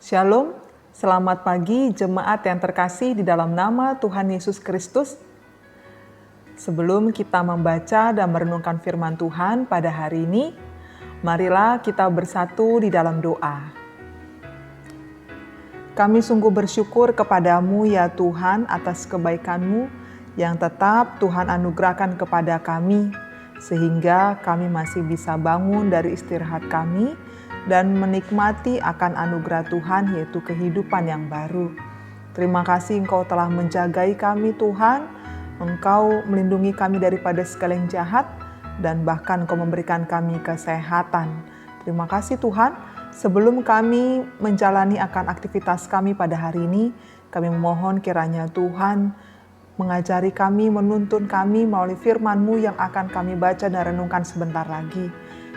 Shalom, selamat pagi jemaat yang terkasih di dalam nama Tuhan Yesus Kristus. Sebelum kita membaca dan merenungkan firman Tuhan pada hari ini, marilah kita bersatu di dalam doa. Kami sungguh bersyukur kepadamu ya Tuhan atas kebaikan-Mu yang tetap Tuhan anugerahkan kepada kami, sehingga kami masih bisa bangun dari istirahat kami dan menikmati akan anugerah Tuhan, yaitu kehidupan yang baru. Terima kasih Engkau telah menjagai kami Tuhan, Engkau melindungi kami daripada segala yang jahat, dan bahkan Engkau memberikan kami kesehatan. Terima kasih Tuhan, sebelum kami menjalani akan aktivitas kami pada hari ini, kami memohon kiranya Tuhan mengajari kami, menuntun kami melalui firman-Mu yang akan kami baca dan renungkan sebentar lagi.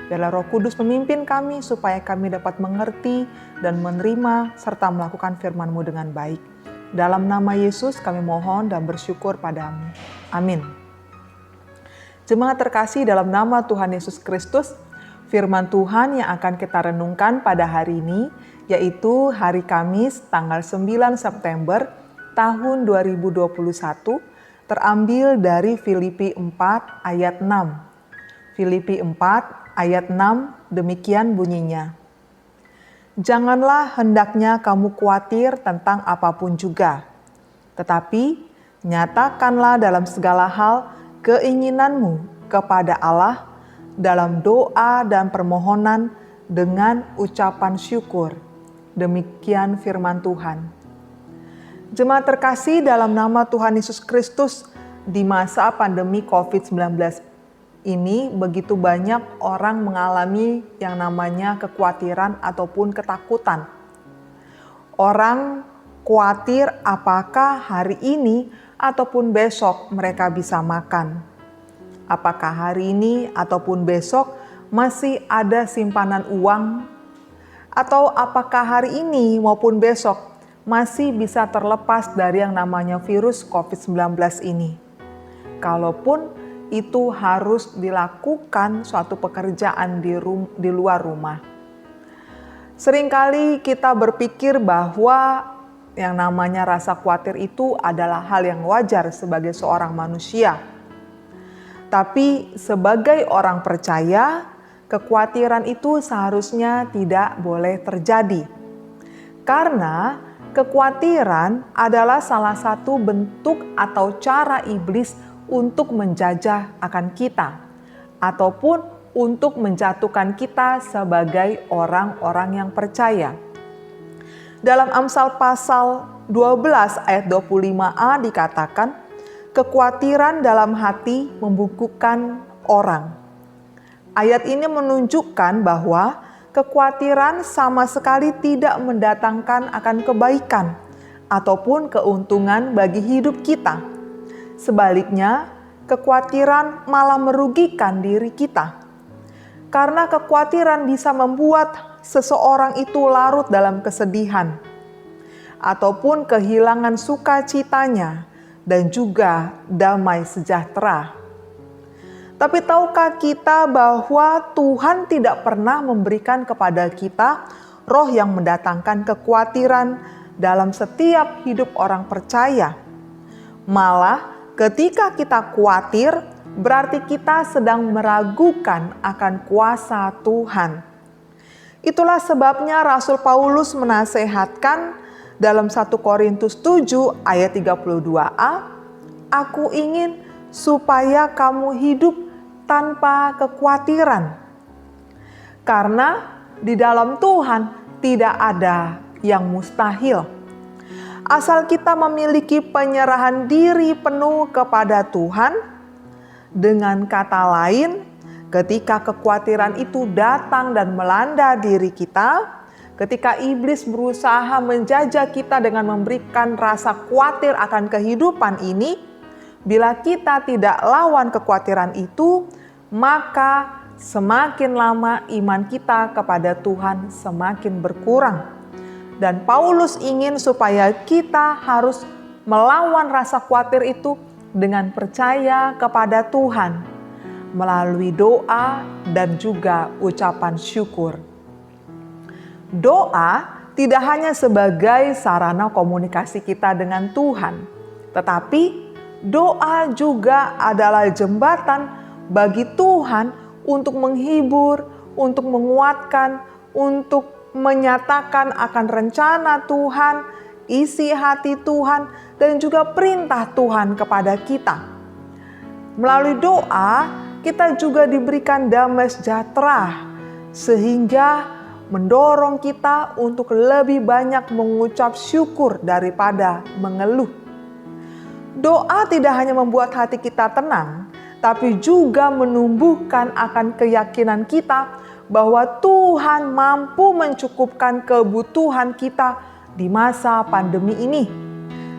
Biarlah Roh Kudus memimpin kami supaya kami dapat mengerti dan menerima serta melakukan firman-Mu dengan baik. Dalam nama Yesus kami mohon dan bersyukur padamu. Amin. Jemaat terkasih dalam nama Tuhan Yesus Kristus, firman Tuhan yang akan kita renungkan pada hari ini yaitu hari Kamis tanggal 9 September tahun 2021 terambil dari Filipi 4 ayat 6. Filipi 4 ayat 6 demikian bunyinya. Janganlah hendaknya kamu khawatir tentang apapun juga, tetapi nyatakanlah dalam segala hal keinginanmu kepada Allah dalam doa dan permohonan dengan ucapan syukur. Demikian firman Tuhan. Jemaat terkasih dalam nama Tuhan Yesus Kristus, di masa pandemi COVID-19 ini begitu banyak orang mengalami yang namanya kekhawatiran ataupun ketakutan. Orang khawatir apakah hari ini ataupun besok mereka bisa makan. Apakah hari ini ataupun besok masih ada simpanan uang, atau apakah hari ini maupun besok masih bisa terlepas dari yang namanya virus COVID-19 ini. Kalaupun itu harus dilakukan suatu pekerjaan di luar rumah. Seringkali kita berpikir bahwa yang namanya rasa khawatir itu adalah hal yang wajar sebagai seorang manusia. Tapi sebagai orang percaya, kekhawatiran itu seharusnya tidak boleh terjadi. Karena kekhawatiran adalah salah satu bentuk atau cara iblis untuk menjajah akan kita, ataupun untuk menjatuhkan kita sebagai orang-orang yang percaya. Dalam Amsal pasal 12 ayat 25a dikatakan, kekhawatiran dalam hati membungkukkan orang. Ayat ini menunjukkan bahwa kekhawatiran sama sekali tidak mendatangkan akan kebaikan ataupun keuntungan bagi hidup kita. Sebaliknya, kekhawatiran malah merugikan diri kita. Karena kekhawatiran bisa membuat seseorang itu larut dalam kesedihan, ataupun kehilangan sukacitanya, dan juga damai sejahtera. Tapi tahukah kita bahwa Tuhan tidak pernah memberikan kepada kita roh yang mendatangkan kekhawatiran dalam setiap hidup orang percaya? Malah, ketika kita khawatir, berarti kita sedang meragukan akan kuasa Tuhan. Itulah sebabnya Rasul Paulus menasehatkan dalam 1 Korintus 7 ayat 32a, "Aku ingin supaya kamu hidup tanpa kekhawatiran." Karena di dalam Tuhan tidak ada yang mustahil. Asal kita memiliki penyerahan diri penuh kepada Tuhan, dengan kata lain, ketika kekhawatiran itu datang dan melanda diri kita, ketika iblis berusaha menjajah kita dengan memberikan rasa khawatir akan kehidupan ini, bila kita tidak lawan kekhawatiran itu, maka semakin lama iman kita kepada Tuhan semakin berkurang. Dan Paulus ingin supaya kita harus melawan rasa khawatir itu dengan percaya kepada Tuhan melalui doa dan juga ucapan syukur. Doa tidak hanya sebagai sarana komunikasi kita dengan Tuhan, tetapi doa juga adalah jembatan bagi Tuhan untuk menghibur, untuk menguatkan, untuk menyatakan akan rencana Tuhan, isi hati Tuhan, dan juga perintah Tuhan kepada kita. Melalui doa, kita juga diberikan damai sejahtera, sehingga mendorong kita untuk lebih banyak mengucap syukur daripada mengeluh. Doa tidak hanya membuat hati kita tenang, tapi juga menumbuhkan akan keyakinan kita bahwa Tuhan mampu mencukupkan kebutuhan kita di masa pandemi ini,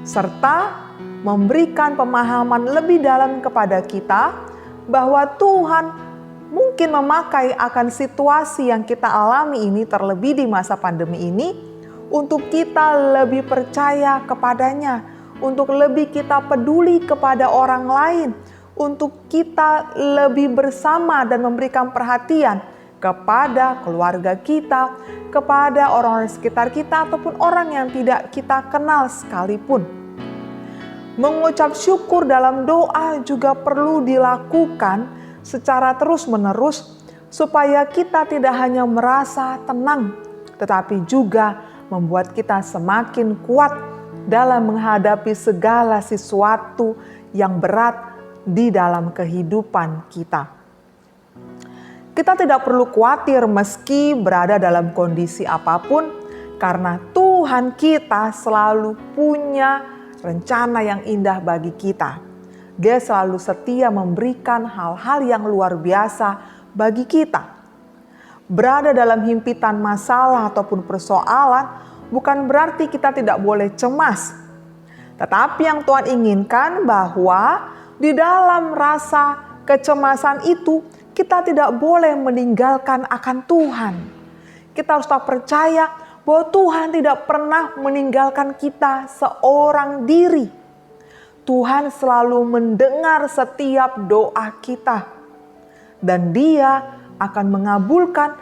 serta memberikan pemahaman lebih dalam kepada kita bahwa Tuhan mungkin memakai akan situasi yang kita alami ini, terlebih di masa pandemi ini, untuk kita lebih percaya kepadanya, untuk lebih kita peduli kepada orang lain, untuk kita lebih bersama dan memberikan perhatian kepada keluarga kita, kepada orang-orang sekitar kita, ataupun orang yang tidak kita kenal sekalipun. Mengucap syukur dalam doa juga perlu dilakukan secara terus-menerus, supaya kita tidak hanya merasa tenang, tetapi juga membuat kita semakin kuat dalam menghadapi segala sesuatu yang berat di dalam kehidupan kita. Kita tidak perlu khawatir meski berada dalam kondisi apapun, karena Tuhan kita selalu punya rencana yang indah bagi kita. Dia selalu setia memberikan hal-hal yang luar biasa bagi kita. Berada dalam himpitan masalah ataupun persoalan bukan berarti kita tidak boleh cemas. Tetapi yang Tuhan inginkan bahwa di dalam rasa kecemasan itu kita tidak boleh meninggalkan akan Tuhan. Kita harus tak percaya bahwa Tuhan tidak pernah meninggalkan kita seorang diri. Tuhan selalu mendengar setiap doa kita, dan Dia akan mengabulkan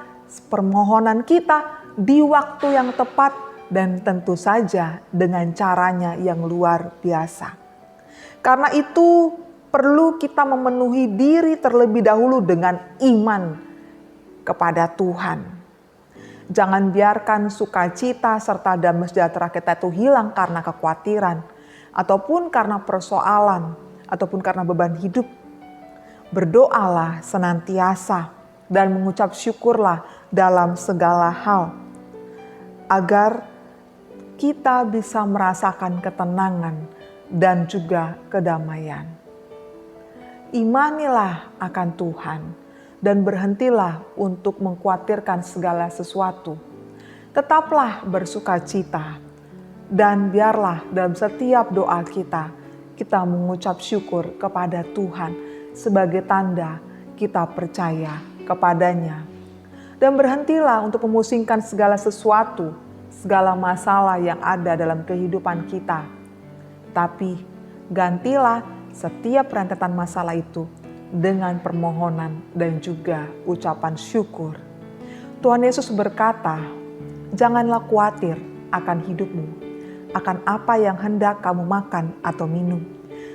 permohonan kita di waktu yang tepat dan tentu saja dengan caranya yang luar biasa. Karena itu perlu kita memenuhi diri terlebih dahulu dengan iman kepada Tuhan. Jangan biarkan sukacita serta damai sejahtera kita itu hilang karena kekhawatiran, ataupun karena persoalan, ataupun karena beban hidup. Berdoalah senantiasa dan mengucap syukurlah dalam segala hal, agar kita bisa merasakan ketenangan dan juga kedamaian. Imanilah akan Tuhan dan berhentilah untuk mengkhawatirkan segala sesuatu. Tetaplah bersukacita. Dan biarlah dalam setiap doa kita mengucap syukur kepada Tuhan sebagai tanda kita percaya kepadanya. Dan berhentilah untuk memusingkan segala sesuatu, segala masalah yang ada dalam kehidupan kita. Tapi gantilah setiap rentetan masalah itu dengan permohonan dan juga ucapan syukur. Tuhan Yesus berkata, janganlah khawatir akan hidupmu, akan apa yang hendak kamu makan atau minum.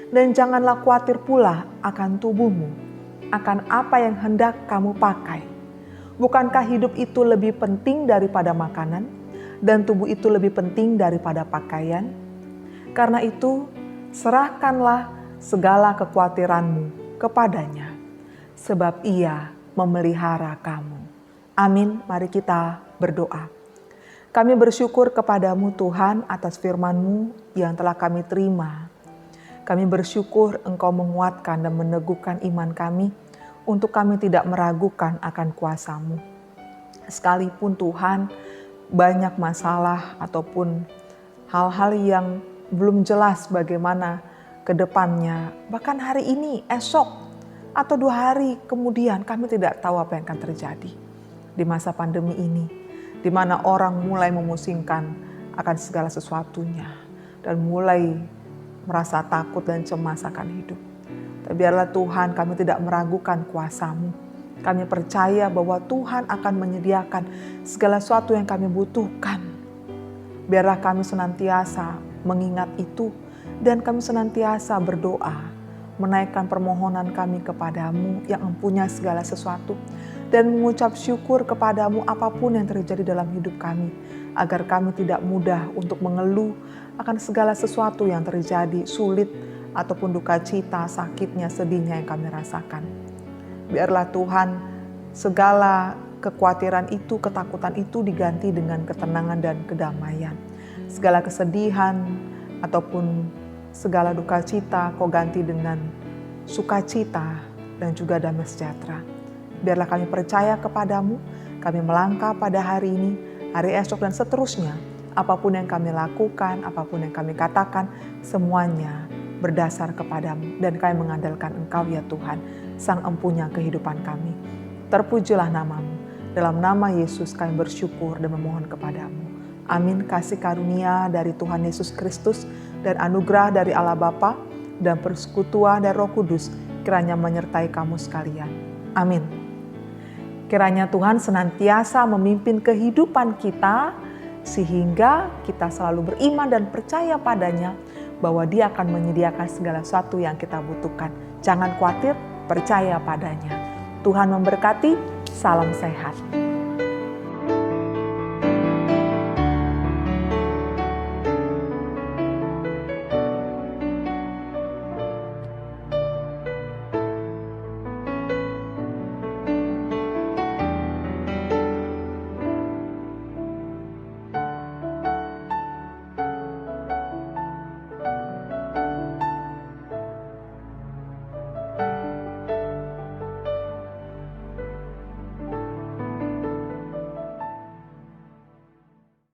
Dan janganlah khawatir pula akan tubuhmu, akan apa yang hendak kamu pakai. Bukankah hidup itu lebih penting daripada makanan, dan tubuh itu lebih penting daripada pakaian? Karena itu, serahkanlah segala kekhawatiranmu kepadanya, sebab Ia memelihara kamu. Amin, mari kita berdoa. Kami bersyukur kepadamu Tuhan atas firman-Mu yang telah kami terima. Kami bersyukur Engkau menguatkan dan meneguhkan iman kami untuk kami tidak meragukan akan kuasa-Mu. Sekalipun Tuhan banyak masalah ataupun hal-hal yang belum jelas bagaimana ke depannya, bahkan hari ini, esok, atau 2 hari kemudian kami tidak tahu apa yang akan terjadi di masa pandemi ini, di mana orang mulai memusingkan akan segala sesuatunya dan mulai merasa takut dan cemas akan hidup. Tapi biarlah Tuhan, kami tidak meragukan kuasa-Mu. Kami percaya bahwa Tuhan akan menyediakan segala sesuatu yang kami butuhkan. Biarlah kami senantiasa mengingat itu dan kami senantiasa berdoa, menaikkan permohonan kami kepadamu yang mempunyai segala sesuatu dan mengucap syukur kepadamu apapun yang terjadi dalam hidup kami, agar kami tidak mudah untuk mengeluh akan segala sesuatu yang terjadi, sulit ataupun duka cita, sakitnya, sedihnya yang kami rasakan. Biarlah Tuhan segala kekhawatiran itu, ketakutan itu diganti dengan ketenangan dan kedamaian. Segala kesedihan ataupun segala duka cita kau ganti dengan sukacita dan juga damai sejahtera. Biarlah kami percaya kepadamu, kami melangkah pada hari ini, hari esok dan seterusnya. Apapun yang kami lakukan, apapun yang kami katakan, semuanya berdasar kepadamu. Dan kami mengandalkan Engkau ya Tuhan, Sang Empunya kehidupan kami. Terpujilah namamu. Dalam nama Yesus kami bersyukur dan memohon kepadamu. Amin. Kasih karunia dari Tuhan Yesus Kristus dan anugerah dari Allah Bapa dan persekutuan dari Roh Kudus kiranya menyertai kamu sekalian. Amin. Kiranya Tuhan senantiasa memimpin kehidupan kita sehingga kita selalu beriman dan percaya padanya bahwa Dia akan menyediakan segala sesuatu yang kita butuhkan. Jangan khawatir, percaya padanya. Tuhan memberkati, salam sehat.